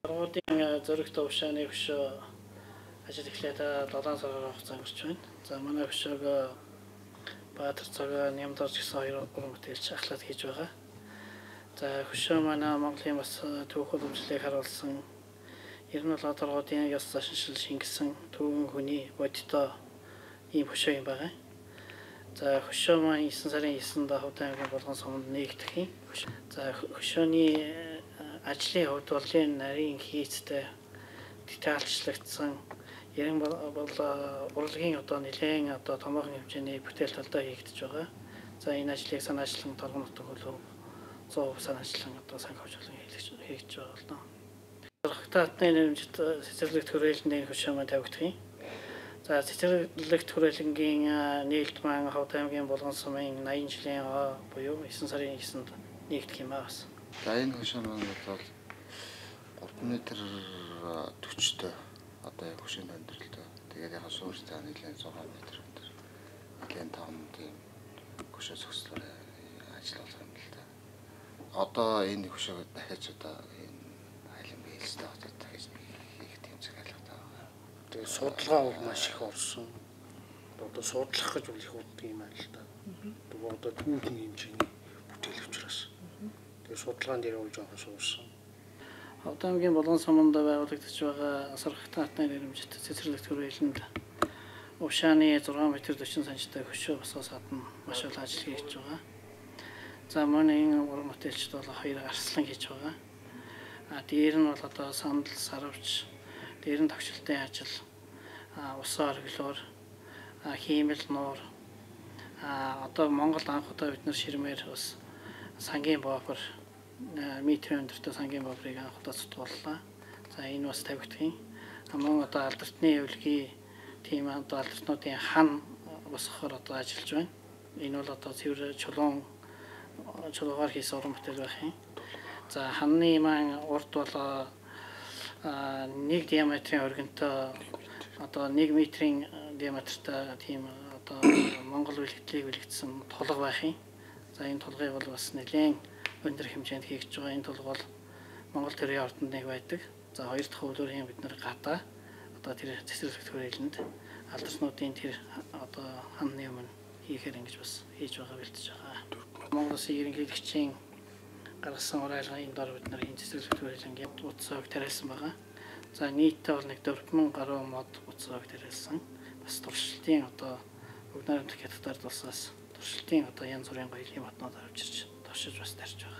Оргуудын зөрөх төвшөөний хөшөө ажил эхлээд 7 сараар хугацаа өнгөрч байна. За манай хөшөөг Баатар цагаа Нямдарч гэсэн хоёр уран бүтээлч ахлаад хийж байгаа. За хөшөө манай Монголын бас түүх уламжлалыг харуулсан ер нь бол оргуудын ёс заншил шингэсэн түүхэн хүний бодиттой ийм хөшөө юм байгаа. За хөшөө маань 9 сарын 9-нд Ховд аймгийн Болгон суманд нээгдэх юм. За хөшөөний ажлын хувьд бол энэ нарийн хийцтэй детальчлагдсан ярин бол урлагийн нэлээд томоохон хэмжээний бүтээл талдаа хийгдэж байгаа. За энэ ажлыг санаачлан торгон нутаг хөлөв 100% санаачлан санхүүжүүлэн хийгдэж байгаа л доо. Татны нэмжит цэцэрлэгт хүрээлэнд хөшөө маань тавигдах юм. За цэцэрлэгт хүрээлэнгийн нийлд маань Ховд аймгийн Болгон сумын 80 жилийн буюу 9 сарын 9-нд нээгдэх юмаас. За энэ хөшөө маань бол 3 м 40-тэй одоо яг хөшөөний өндөрлөлтөө. Тэгээд яг суурьтай нэлээд 6 м өндөр. Нэлээд том тийм хөшөө зөкслөөр ажил болох юм л да. Одоо энэ хөшөөг дахиж энэ айлын биелэлтэй одоо дахиж хийх тийм цагаалгатай байгаа. Тэгээд судалгаа бол маш их орсон. Одоо судлах гэж бол их удаа юм байна л да. Тэгээд одоо түүхийн хэмжээний бүтээл учраас. Тэгээд судалгаан дээр бол жоохон суурсан. Ховд аймгийн Болгон суманд байгуулагдаж байгаа асарх татны нэрмжит цэцэрлэгт хүрээлэнд Ушааны 6 м 40 см хөшөө босоос гадна маш их ажил хийж байгаа. За манай уран бүтээлчд бол 2 арслан хийж байгаа. Дээр нь бол одоо сандал сарвч, дээр нь тогшилтын ажил, усан оргилуур, хиймэл нуур. Одоо Монгол анх удаа бид нар ширмээр бас сангийн боопор метрийн өндөртэй сангийн боопрыг анх удаа цутгууллаа. За энэ бас тавигдах юм. Мөн одоо алдартны өвлгийн тийм одоо алдартнуудын хан босгохоор одоо ажиллаж байна. Энэ бол одоо цэвэр чулуугаар хийсэн уран бүтээл байх юм. За ханны маань урд бол 1 диаметрийн өргөнтэй одоо 1 метрийн диаметртай тийм одоо Монгол бэлгэлийг бэлгэсэн тулга байх юм. За энэ тулгыг бол бас нэлээд өндөр хэмжээнд хийгдэж байгаа. Энэ тулга бол Монгол төрийн ордонд нэг байдаг. За хоёр дахь хөвлөрийн бид нар гадаа одоо тэр цэцэрлэгт хүрээлэнд алдарснуудын тэр одоо ханны өмнө хийхээр ингэж бас хийж байгаа бэлтэж байгаа. Монгол Улсын ерөнхийлөгчийн гаргасан уриалгын дор бид нар энэ цэцэрлэгт хүрээлэнгийн утсааг тариалсан байгаа. За нийтдээ бол нэг 4000 гаруй мод утсааг тариалсан. Бас туршилтын одоо Уг найрамдах хятадаар тусаас туршилтын одоо янз бүрийн гоёлын батнууд авчирч туршиж бас тарьж байгаа.